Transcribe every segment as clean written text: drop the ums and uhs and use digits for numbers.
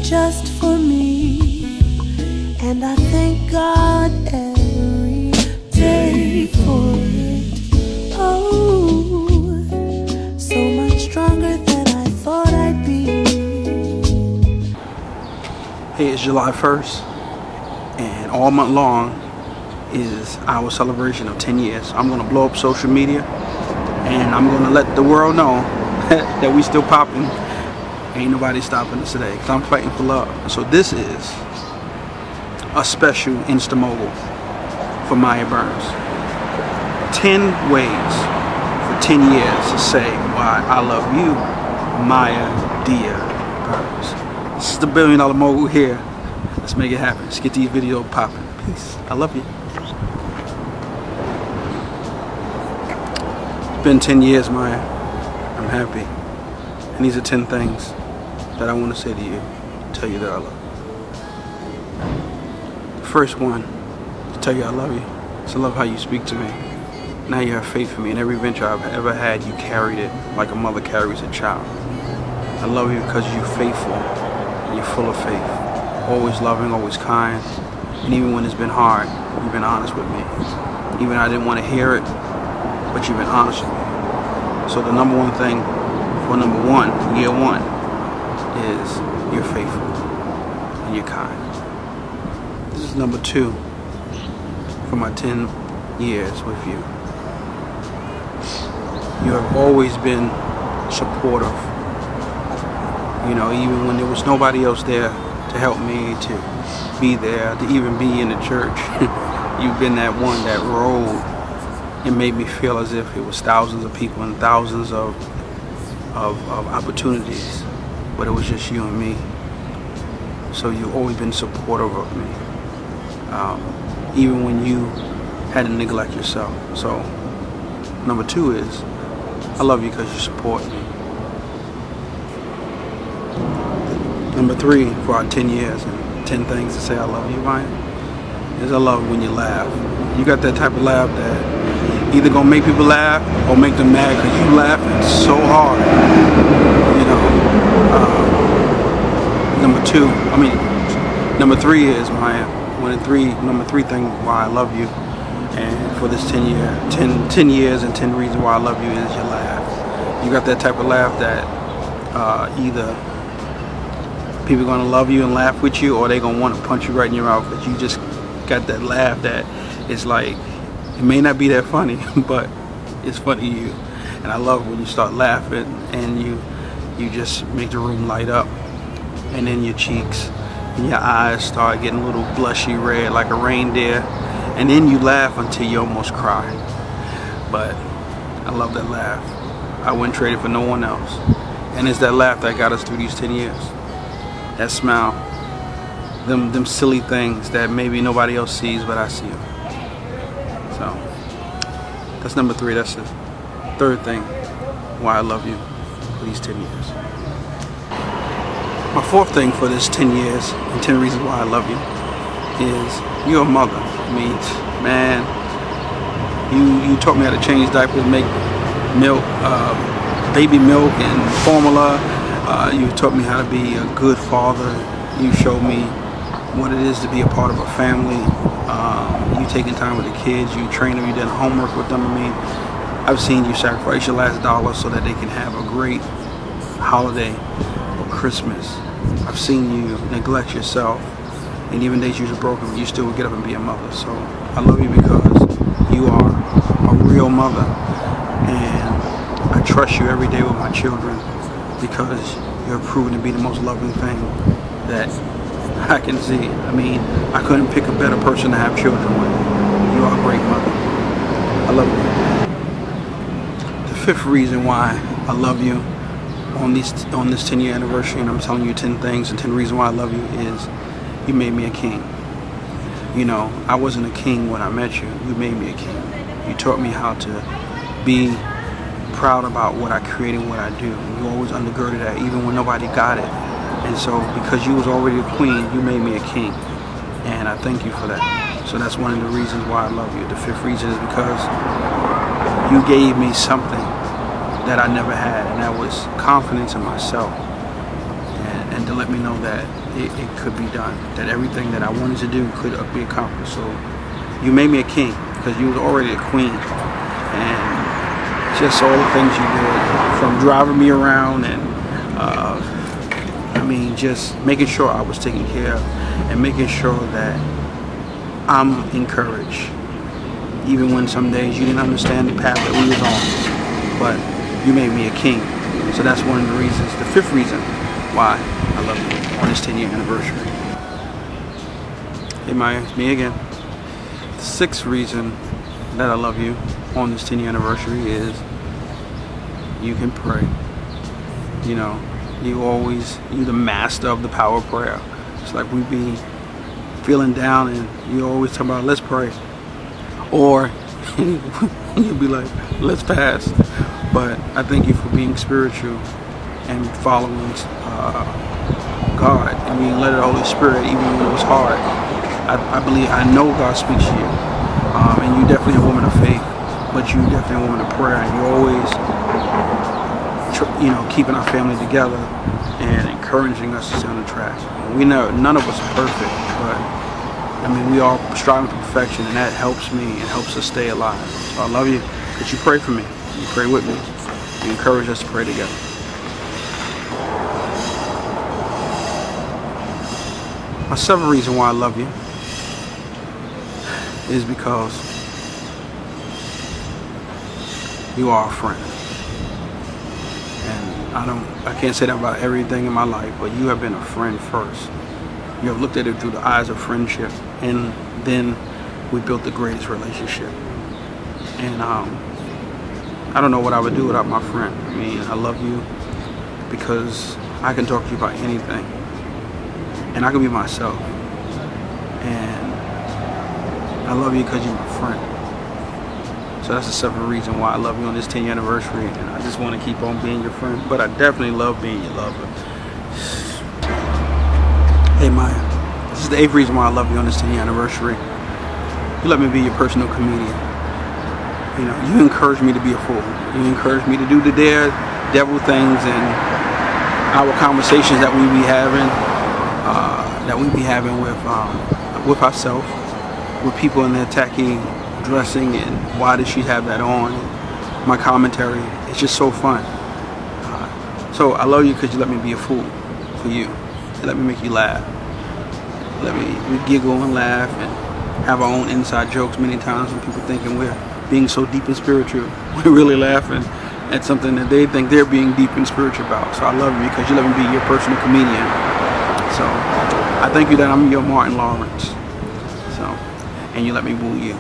just for me, and I thank God every day for it. Oh, so much stronger than I thought I'd be. Hey, it's July 1st, and all month long is our celebration of 10 years. I'm gonna blow up social media, and I'm gonna let the world know that we still popping. Ain't nobody stopping us today, because I'm fighting for love. So this is a special Insta mogul for Mya Burns. 10 ways for 10 years to say why I love you, Mya dear Burns. This is the $1 billion mogul here. Let's make it happen. Let's get these videos popping. Peace. I love you. It's been 10 years, Mya. I'm happy. And these are 10 things that I want to say to you, tell you that I love you. The first one, to tell you I love you, is I love how you speak to me. Now you have faith in me. In every venture I've ever had, you carried it like a mother carries a child. I love you because you're faithful and you're full of faith. Always loving, always kind. And even when it's been hard, you've been honest with me. Even I didn't want to hear it, but you've been honest with me. So the number one thing, for number one, year one, is you're faithful and you're kind. This is number two for my 10 years with you. You have always been supportive. You know, even when there was nobody else there to help me, to be there, to even be in the church. You've been that one that rode and made me feel as if it was thousands of people and thousands of opportunities, but it was just you and me. So you've always been supportive of me, even when you had to neglect yourself. So number two is I love you because you support me. Number three for our 10 years and 10 things to say I love you, Mya, is I love when you laugh. You got that type of laugh that either gonna make people laugh or make them mad because you laughing so hard. You know. Number three is Mya. Number three thing why I love you, and for this 10 years and 10 reasons why I love you is your laugh. You got that type of laugh that either people gonna love you and laugh with you, or they gonna want to punch you right in your mouth. But you just got that laugh that is like, it may not be that funny, but it's funny to you. And I love when you start laughing and you just make the room light up, and then your cheeks and your eyes start getting a little blushy red like a reindeer, and then you laugh until you almost cry. But I love that laugh. I wouldn't trade it for no one else. And it's that laugh that got us through these 10 years. That smile, them silly things that maybe nobody else sees, but I see them. So that's number three. That's the third thing why I love you for these 10 years. My fourth thing for this 10 years and 10 reasons why I love you is you're a mother. I mean, man, you taught me how to change diapers, make milk, baby milk and formula. You taught me how to be a good father. You showed me what it is to be a part of a family. You taking time with the kids, you train them, you did homework with them. I mean, I've seen you sacrifice your last dollar so that they can have a great holiday or Christmas. I've seen you neglect yourself, and even days you're broken, you still would get up and be a mother. So I love you because you are a real mother, and I trust you every day with my children because you're proven to be the most loving thing that I can see. I mean, I couldn't pick a better person to have children with. You are a great mother. I love you. The fifth reason why I love you on this 10-year anniversary, and I'm telling you 10 things and 10 reasons why I love you, is you made me a king. You know, I wasn't a king when I met you. You made me a king. You taught me how to be proud about what I create and what I do. You always undergirded that even when nobody got it. And so because you was already a queen, you made me a king. And I thank you for that. So that's one of the reasons why I love you. The fifth reason is because you gave me something that I never had, and that was confidence in myself. and to let me know that it could be done, that everything that I wanted to do could be accomplished. So you made me a king because you was already a queen, and just all the things you did, from driving me around and just making sure I was taken care of, and making sure that I'm encouraged, even when some days you didn't understand the path that we was on, but you made me a king. So that's one of the reasons, the fifth reason why I love you on this 10-year anniversary. Hey Maya, it's me again. The sixth reason that I love you on this 10-year anniversary is you can pray. You know, you're the master of the power of prayer. It's like we be feeling down and you always talk about, let's pray. Or you'll be like, let's fast. But I thank you for being spiritual and following God and being led of the Holy Spirit even when it was hard. I know God speaks to you. And you're definitely a woman of faith, but you're definitely a woman of prayer, and you're always keeping our family together and encouraging us to stay on the track. We know none of us are perfect, but we all striving for perfection, and that helps me and helps us stay alive. So I love you because you pray for me, you pray with me, you encourage us to pray together. My seventh reason why I love you is because you are a friend. I can't say that about everything in my life, but you have been a friend first. You have looked at it through the eyes of friendship, and then we built the greatest relationship. And I don't know what I would do without my friend. I love you because I can talk to you about anything, and I can be myself. And I love you because you're my friend. So that's the seventh reason why I love you on this 10th anniversary, and I just want to keep on being your friend, but I definitely love being your lover. Hey Maya, this is the eighth reason why I love you on this 10th anniversary. You let me be your personal comedian. You encourage me to be a fool. You encourage me to do the daredevil things, and our conversations that we be having with ourselves, with people in their tacky dressing, and why did she have that on, my commentary. It's just so fun. So I love you because you let me be a fool for you. You let me make you laugh. We giggle and laugh and have our own inside jokes many times when people thinking we're being so deep and spiritual. We're really laughing at something that they think they're being deep and spiritual about. So I love you because you let me be your personal comedian. So I thank you that I'm your Martin Lawrence. And you let me woo you.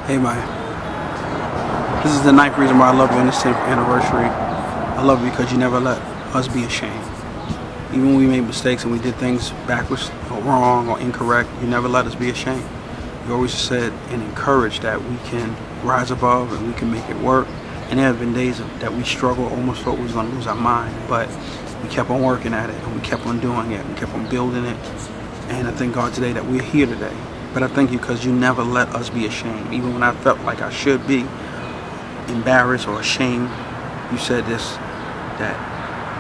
Hey Maya, this is the ninth reason why I love you on this 10th anniversary. I love you because you never let us be ashamed. Even when we made mistakes and we did things backwards or wrong or incorrect, you never let us be ashamed. You always said and encouraged that we can rise above and we can make it work. And there have been days that we struggled, almost thought we was going to lose our mind, but we kept on working at it and we kept on doing it. We kept on building it. And I thank God today that we're here today. But I thank you because you never let us be ashamed. Even when I felt like I should be embarrassed or ashamed, you said this, that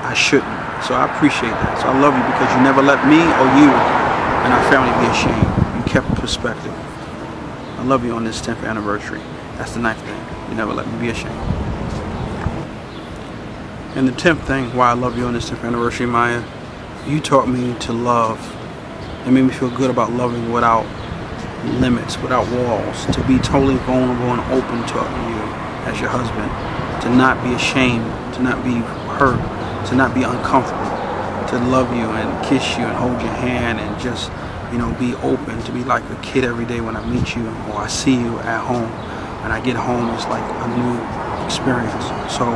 I shouldn't. So I appreciate that. So I love you because you never let me or you and our family be ashamed. You kept perspective. I love you on this 10th anniversary. That's the ninth thing. You never let me be ashamed. And the 10th thing why I love you on this 10th anniversary, Maya, you taught me to love. It made me feel good about loving without limits, without walls, to be totally vulnerable and open to you as your husband, to not be ashamed, to not be hurt, to not be uncomfortable, to love you and kiss you and hold your hand and just, be open, to be like a kid every day when I meet you or I see you at home. When I get home, it's like a new experience. So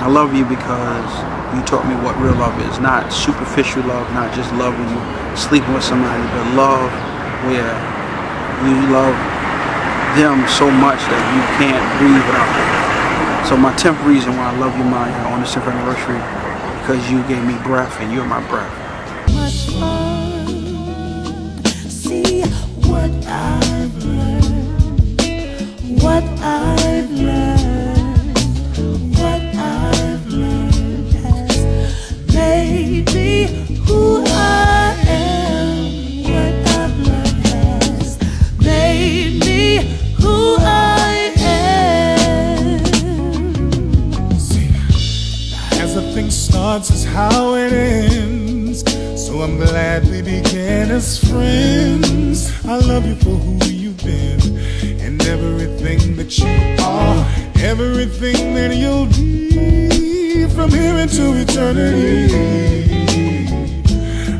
I love you because you taught me what real love is. Not superficial love, not just love when you're sleeping with somebody, but love where you love them so much that you can't breathe without them. So my 10th reason why I love you, Maya, on this 10th anniversary, because you gave me breath and you're my breath. Much fun. See what I've learned. What I've learned. What I've learned. how it ends. So I'm glad we began as friends. I love you for who you've been and everything that you are, everything that you'll be from here into eternity.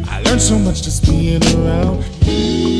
I learned so much just being around you.